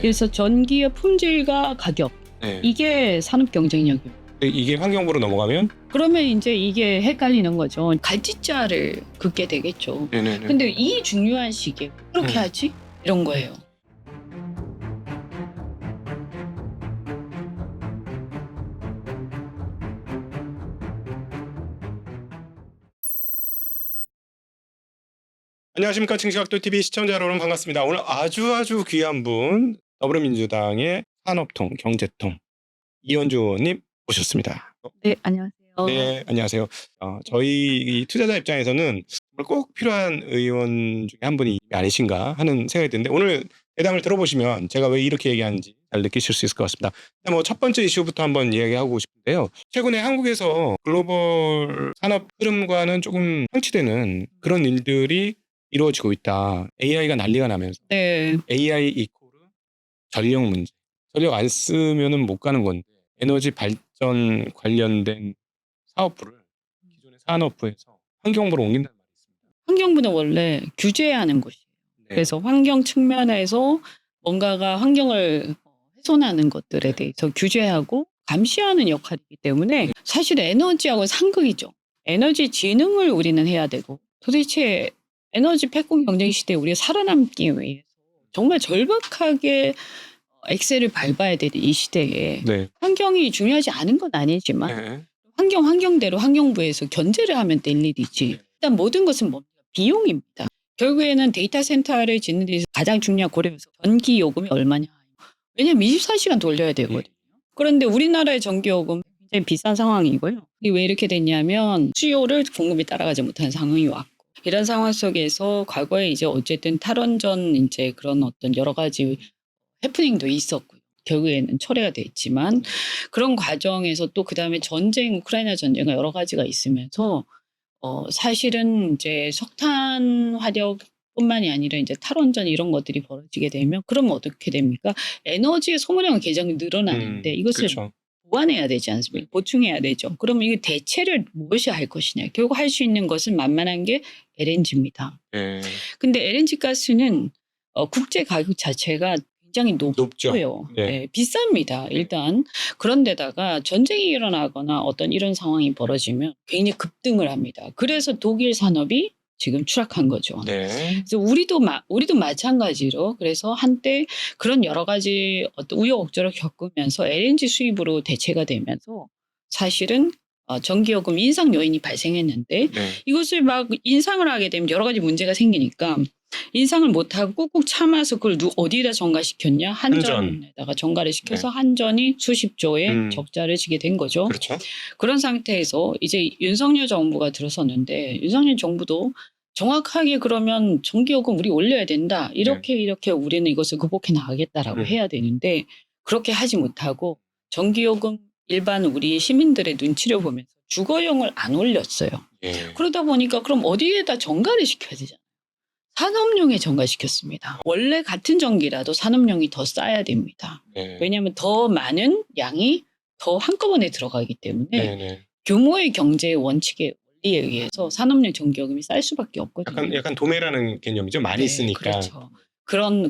그래서 전기의 품질과 가격 네. 이게 산업 경쟁력이에요. 이게 환경부로 넘어가면 그러면 이제 이게 헷갈리는 거죠. 갈짓자를 긋게 되겠죠. 네네네. 근데 이 중요한 시기에 그렇게 하지? 이런 거예요. 안녕하십니까. 칭시각도TV 시청자 여러분 반갑습니다. 오늘 아주 귀한 분 더불어민주당의 산업통 경제통 이현주 의원님 모셨습니다. 네, 안녕하세요. 네, 안녕하세요. 저희 이 투자자 입장에서는 꼭 필요한 의원 중에 한 분이 아니신가 하는 생각이 드는데 오늘 대담을 들어보시면 제가 왜 이렇게 얘기하는지 잘 느끼실 수 있을 것 같습니다. 뭐 첫 번째 이슈부터 한번 이야기하고 싶은데요. 최근에 한국에서 글로벌 산업 흐름과는 조금 상치되는 그런 일들이 이루어지고 있다. AI가 난리가 나면서 네. AI 이코르 전력 문제. 전력 안 쓰면은 못 가는 건데 에너지 발전 관련된 사업부를 기존의 산업부에서 환경부로 옮긴다는 말이 있습니다. 환경부는 원래 규제하는 곳이에요. 네. 그래서 환경 측면에서 뭔가가 환경을 훼손하는 것들에 대해서 규제하고 감시하는 역할이기 때문에 사실 에너지하고 상극이죠. 에너지 진흥을 우리는 해야 되고 도대체 에너지 패권 경쟁 시대에 우리가 살아남기 위해서 정말 절박하게 엑셀을 밟아야 되는 이 시대에 네. 환경이 중요하지 않은 건 아니지만 네. 환경대로 환경부에서 견제를 하면 될 일이지. 일단 모든 것은 뭡니까? 비용입니다. 결국에는 데이터 센터를 짓는 데서 가장 중요한 고려해서 전기 요금이 얼마냐. 왜냐하면 24시간 돌려야 되거든요. 그런데 우리나라의 전기 요금 굉장히 비싼 상황이고요. 이게 왜 이렇게 됐냐면 수요를 공급이 따라가지 못하는 상황이 왔고 이런 상황 속에서 과거에 이제 어쨌든 탈원전 이제 그런 어떤 여러 가지 해프닝도 있었고요. 결국에는 철회가 됐지만 그런 과정에서 또 그다음에 전쟁, 우크라이나 전쟁과 여러 가지가 있으면서 사실은 이제 석탄 화력뿐만이 아니라 이제 탈원전 이런 것들이 벌어지게 되면 그러면 어떻게 됩니까? 에너지의 소모량은 굉장히 늘어나는데 이것을 그렇죠. 보완해야 되지 않습니까? 보충해야 되죠. 그러면 이게 대체를 무엇이 할 것이냐? 결국 할 수 있는 것은 만만한 게 LNG입니다. 네. 근데 LNG 가스는 국제 가격 자체가 굉장히 높죠. 높고요. 네. 네, 비쌉니다. 일단 그런데다가 전쟁이 일어나거나 어떤 이런 상황이 벌어지면 굉장히 급등을 합니다. 그래서 독일 산업이 지금 추락한 거죠. 네. 그래서 우리도 마찬가지로 그래서 한때 그런 여러 가지 어떤 우여곡절을 겪으면서 LNG 수입으로 대체가 되면서 사실은 전기요금 인상 요인이 발생했는데 네. 이것을 막 인상을 하게 되면 여러 가지 문제가 생기니까 인상을 못하고 꾹꾹 참아서 그걸 어디다 전가시켰냐? 한전에다가 전가를 시켜서 한전이 수십조의 적자를 지게 된 거죠. 그렇죠. 그런 상태에서 이제 윤석열 정부가 들어섰는데 윤석열 정부도 정확하게 그러면 전기요금 우리 올려야 된다. 이렇게 우리는 이것을 극복해 나가겠다라고 해야 되는데 그렇게 하지 못하고 전기요금 일반 우리 시민들의 눈치를 보면서 주거용을 안 올렸어요. 예. 그러다 보니까 그럼 어디에다 전가를 시켜야 되잖아요. 산업용에 전가시켰습니다. 원래 같은 전기라도 산업용이 더 싸야 됩니다. 네. 왜냐하면 더 많은 양이 더 한꺼번에 들어가기 때문에 네. 규모의 경제의 원칙에 원리에 의해서 산업용 전기요금이 쌀 수밖에 없거든요. 약간 도매라는 개념이죠. 많이 쓰니까. 그렇죠.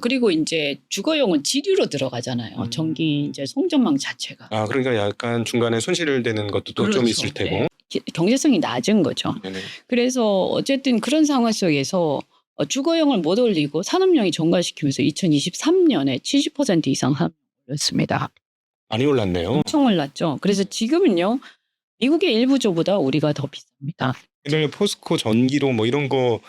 그리고 이제 주거용은 지류로 들어가잖아요. 전기 이제 송전망 자체가. 그러니까 약간 중간에 손실되는 것도 또 좀 있을 테고. 네. 경제성이 낮은 거죠. 네네. 그래서 어쨌든 그런 상황 속에서 주거용을 못 올리고 산업용이 전가시키면서 2023년에 70% 이상 올렸습니다. 많이 올랐네요. 엄청 올랐죠. 그래서 지금은요. 미국의 일부조보다 우리가 더 비쌉니다. 예전에 포스코 전기로 뭐 이런 거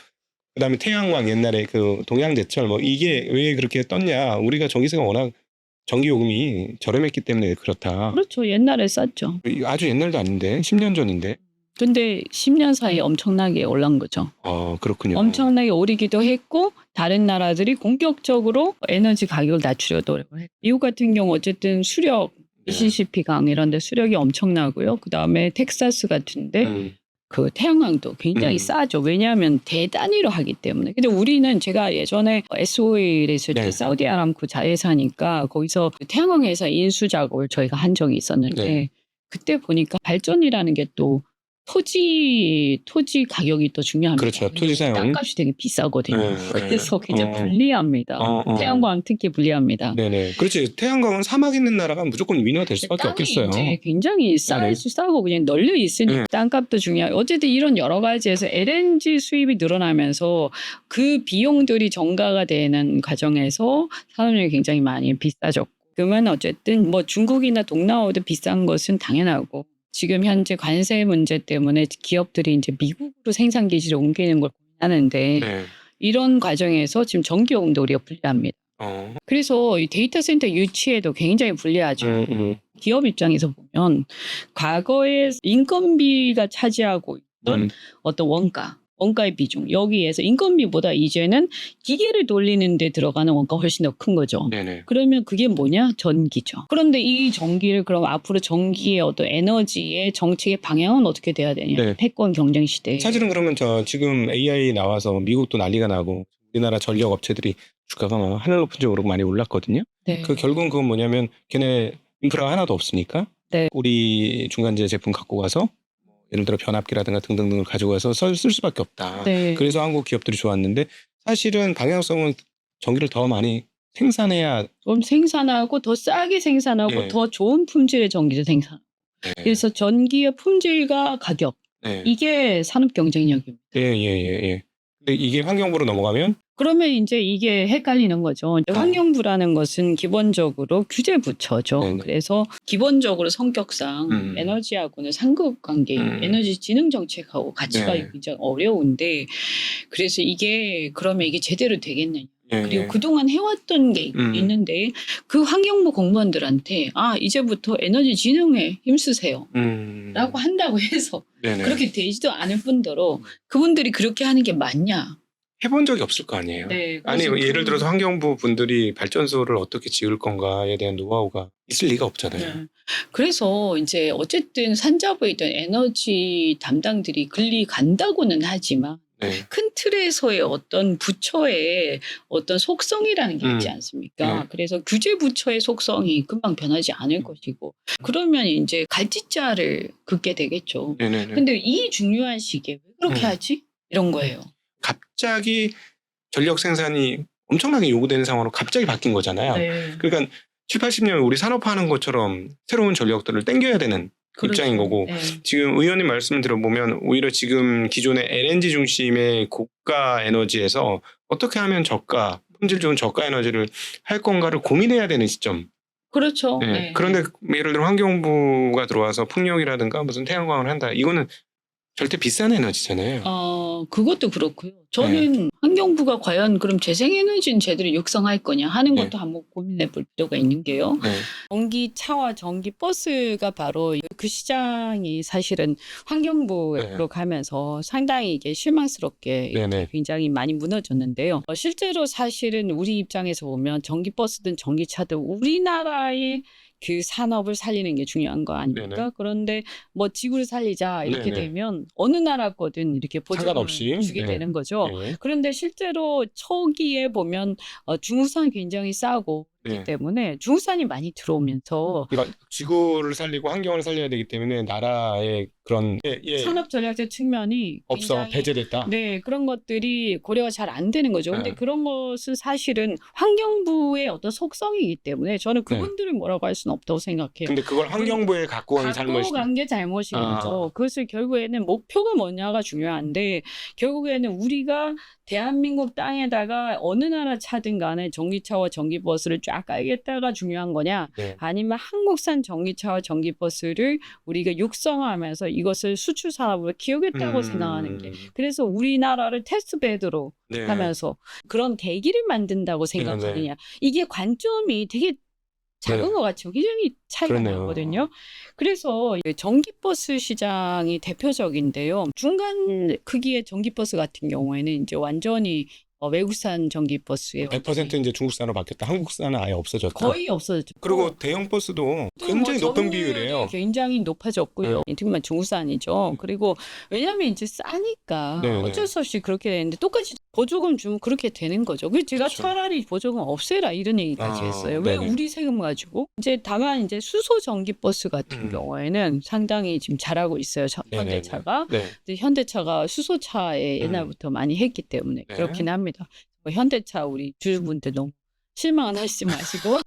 그다음에 태양광 옛날에 그 동양제철 뭐 이게 왜 그렇게 떴냐? 우리가 전기세가 워낙 전기 요금이 저렴했기 때문에 그렇다. 그렇죠. 옛날에 쌌죠. 아주 옛날도 아닌데 10년 전인데. 근데 10년 사이에 엄청나게 올란 거죠. 그렇군요. 엄청나게 오르기도 했고 다른 나라들이 공격적으로 에너지 가격을 낮추려 노력을 했고 미국 같은 경우 어쨌든 수력 미시시피강 이런 데 수력이 엄청나고요. 그다음에 텍사스 같은데 그 태양광도 굉장히 싸죠. 왜냐하면 대단위로 하기 때문에. 근데 우리는 제가 예전에 SOE를 있을 때 사우디 아람코 자회사니까 거기서 태양광 회사 인수 작업을 저희가 한 적이 있었는데 그때 보니까 발전이라는 게 또 토지 가격이 또 중요합니다. 그렇죠. 토지 사용. 땅값이 되게 비싸거든요. 네, 그래서 네. 굉장히 불리합니다. 태양광 특히 불리합니다. 네네. 그렇지. 태양광은 사막 있는 나라가 무조건 위너가 될 수밖에 땅이 없겠어요. 이제 굉장히 싸고 그냥 널려 있으니 네. 땅값도 중요하고 어쨌든 이런 여러 가지에서 LNG 수입이 늘어나면서 그 비용들이 전가가 되는 과정에서 산업용이 굉장히 많이 비싸졌고 그러면 어쨌든 뭐 중국이나 동남아도 비싼 것은 당연하고 지금 현재 관세 문제 때문에 기업들이 이제 미국으로 생산 기지를 옮기는 걸 고민하는데 네. 이런 과정에서 지금 전기요금도 우리가 불리합니다. 그래서 이 데이터 센터 유치에도 굉장히 불리하죠. 기업 입장에서 보면 과거에 인건비가 차지하고 있던 어떤 원가의 비중 여기에서 인건비보다 이제는 기계를 돌리는 데 들어가는 원가가 훨씬 더 큰 거죠. 네네. 그러면 그게 뭐냐? 전기죠. 그런데 이 전기를 그럼 앞으로 전기의 어떤 에너지의 정책의 방향은 어떻게 돼야 되냐? 네. 패권 경쟁 시대에. 사실은 그러면 지금 AI 나와서 미국도 난리가 나고 우리나라 전력 업체들이 주가가 막 하늘 높은 쪽으로 많이 올랐거든요. 네. 결국은 그건 뭐냐면 걔네 인프라가 하나도 없으니까 네. 우리 중간재 제품 갖고 가서 예를 들어 변압기라든가 등등등을 가지고 가서 쓸 수밖에 없다. 네. 그래서 한국 기업들이 좋았는데 사실은 방향성은 전기를 더 많이 생산해야 좀 생산하고 더 싸게 생산하고 네. 더 좋은 품질의 전기를 생산하고 네. 그래서 전기의 품질과 가격 네. 이게 산업 경쟁력입니다. 예. 근데 이게 환경부로 넘어가면 그러면 이제 이게 헷갈리는 거죠. 환경부라는 것은 기본적으로 규제부처죠. 네네. 그래서 기본적으로 성격상 에너지하고는 상급관계, 에너지 진흥 정책하고 같이가 네. 굉장히 어려운데 그래서 그러면 이게 제대로 되겠느냐. 예, 그리고 예. 그동안 해왔던 게 있는데 그 환경부 공무원들한테 이제부터 에너지 진흥에 힘쓰세요. 라고 한다고 해서 네네. 그렇게 되지도 않을 뿐더러 그분들이 그렇게 하는 게 맞냐. 해본 적이 없을 거 아니에요. 네, 아니 그래서 예를 들어서 환경부 분들이 발전소를 어떻게 지을 건가에 대한 노하우가 있을 리가 없잖아요. 네. 그래서 이제 어쨌든 산자부에 있던 에너지 담당들이 글리 간다고는 하지만 네. 큰 틀에서의 어떤 부처의 어떤 속성이라는 게 있지 않습니까? 네. 그래서 규제 부처의 속성이 금방 변하지 않을 것이고 그러면 이제 갈짓자를 긋게 되겠죠. 네네네. 근데 이 중요한 시기에 왜 그렇게 하지? 이런 거예요. 갑자기 전력 생산이 엄청나게 요구되는 상황으로 갑자기 바뀐 거잖아요. 네. 그러니까 7, 80년 우리 산업화하는 것처럼 새로운 전력들을 땡겨야 되는 입장인 거고 네. 지금 의원님 말씀을 들어보면 오히려 지금 기존의 LNG 중심의 고가 에너지에서 어떻게 하면 품질 좋은 저가 에너지를 할 건가를 고민해야 되는 시점. 그렇죠. 네. 네. 그런데 예를 들어 환경부가 들어와서 풍력이라든가 무슨 태양광을 한다. 이거는 절대 비싼 에너지잖아요. 그것도 그렇고요. 저는 환경부가 과연 그럼 재생에너지는 제대로 육성할 거냐 하는 것도 한번 고민해 볼 필요가 있는 게요. 네. 전기차와 전기버스가 바로 그 시장이 사실은 환경부로 가면서 상당히 이게 실망스럽게 네네. 굉장히 많이 무너졌는데요. 실제로 사실은 우리 입장에서 보면 전기버스든 전기차든 우리나라의 그 산업을 살리는 게 중요한 거 아닙니까? 네네. 그런데 뭐 지구를 살리자 이렇게 네네. 되면 어느 나라 거든 이렇게 보조금을 상관없이. 주게 되는 거죠. 네. 그런데 실제로 초기에 보면 중국산 굉장히 싸고 그렇기 네. 때문에 중국산이 많이 들어오면서 그러니까 지구를 살리고 환경을 살려야 되기 때문에 나라의 그런 산업 전략적 측면이 없어 굉장히 배제됐다. 네, 그런 것들이 고려가 잘 안 되는 거죠. 근데 네. 그런 것은 사실은 환경부의 어떤 속성이기 때문에 저는 그분들을 뭐라고 할 수는 없다고 생각해요. 근데 그걸 환경부에 갖고 온 잘못이. 갖고 간 게 잘못인 거죠. 그것을 결국에는 목표가 뭐냐가 중요한데 결국에는 우리가 대한민국 땅에다가 어느 나라 차든 간에 전기차와 전기버스를 쫙 깔겠다가 중요한 거냐 네. 아니면 한국산 전기차와 전기버스를 우리가 육성하면서 이것을 수출 산업으로 키우겠다고 생각하는 게 그래서 우리나라를 테스트베드로 네. 하면서 그런 대기를 만든다고 생각하느냐 이게 관점이 되게 작은 것 같죠. 굉장히 차이가 그러네요. 나거든요. 그래서 전기버스 시장이 대표적인데요. 중간 크기의 전기버스 같은 경우에는 이제 완전히 외국산 전기버스에 100% 이제 중국산으로 바뀌었다. 한국산은 아예 없어졌다. 거의 없어졌죠. 그리고 대형 버스도 굉장히 높은 비율이에요. 굉장히 높아졌고요. 특히만 중국산이죠. 그리고 왜냐하면 이제 싸니까 네네. 어쩔 수 없이 그렇게 되는데 똑같이 보조금 주면 그렇게 되는 거죠. 그래서 제가 그쵸. 차라리 보조금 없애라 이런 얘기까지 했어요. 왜 네네. 우리 세금 가지고? 이제 다만 이제 수소 전기 버스 같은 경우에는 상당히 지금 잘하고 있어요. 네네네. 현대차가. 네. 근데 현대차가 수소차에 옛날부터 많이 했기 때문에 네. 그렇긴 합니다. 현대차 우리 주주분들 너무 실망은 하시지 마시고.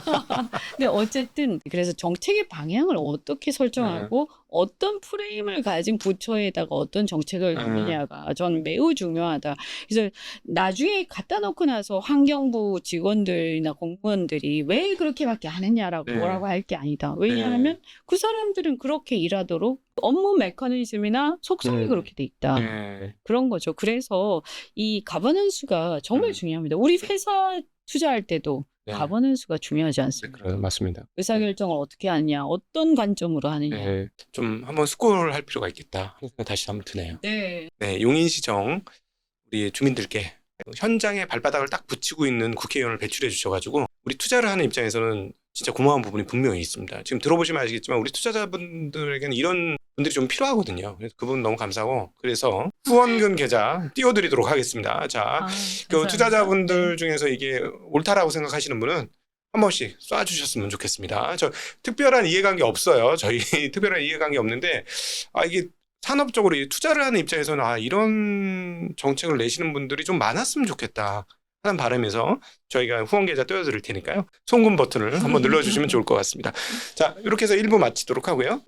근데 어쨌든 그래서 정책의 방향을 어떻게 설정하고 어떤 프레임을 가진 부처에다가 어떤 정책을 하느냐가 저는 매우 중요하다. 그래서 나중에 갖다 놓고 나서 환경부 직원들이나 공무원들이 왜 그렇게밖에 안 했냐라고 네. 뭐라고 할 게 아니다. 왜냐하면 그 사람들은 그렇게 일하도록 업무 메커니즘이나 속성이 그렇게 돼 있다. 네. 그런 거죠. 그래서 이 가버넌스가 정말 중요합니다. 우리 회사 투자할 때도 네. 가버넌스가 중요하지 않습니까? 네, 맞습니다. 의사결정을 어떻게 하느냐, 어떤 관점으로 하느냐. 네. 좀 한번 숙고를 할 필요가 있겠다. 하는 생각이 다시 한번 드네요. 네. 네, 용인시정 우리 주민들께 현장에 발바닥을 딱 붙이고 있는 국회의원을 배출해 주셔가지고 우리 투자를 하는 입장에서는 진짜 고마운 부분이 분명히 있습니다. 지금 들어보시면 아시겠지만 우리 투자자분들에게는 이런 분들이 좀 필요하거든요. 그래서 그분 너무 감사하고 그래서 후원금 계좌 띄워드리도록 하겠습니다. 자, 그 투자자분들 중에서 이게 옳다라고 생각하시는 분은 한 번씩 쏴주셨으면 좋겠습니다. 저 특별한 이해관계 없어요. 저희 특별한 이해관계 없는데 이게 산업적으로 투자를 하는 입장에서는 이런 정책을 내시는 분들이 좀 많았으면 좋겠다 하는 바람에서 저희가 후원 계좌 띄워드릴 테니까요. 송금 버튼을 한번 눌러주시면 좋을 것 같습니다. 자, 이렇게 해서 1부 마치도록 하고요.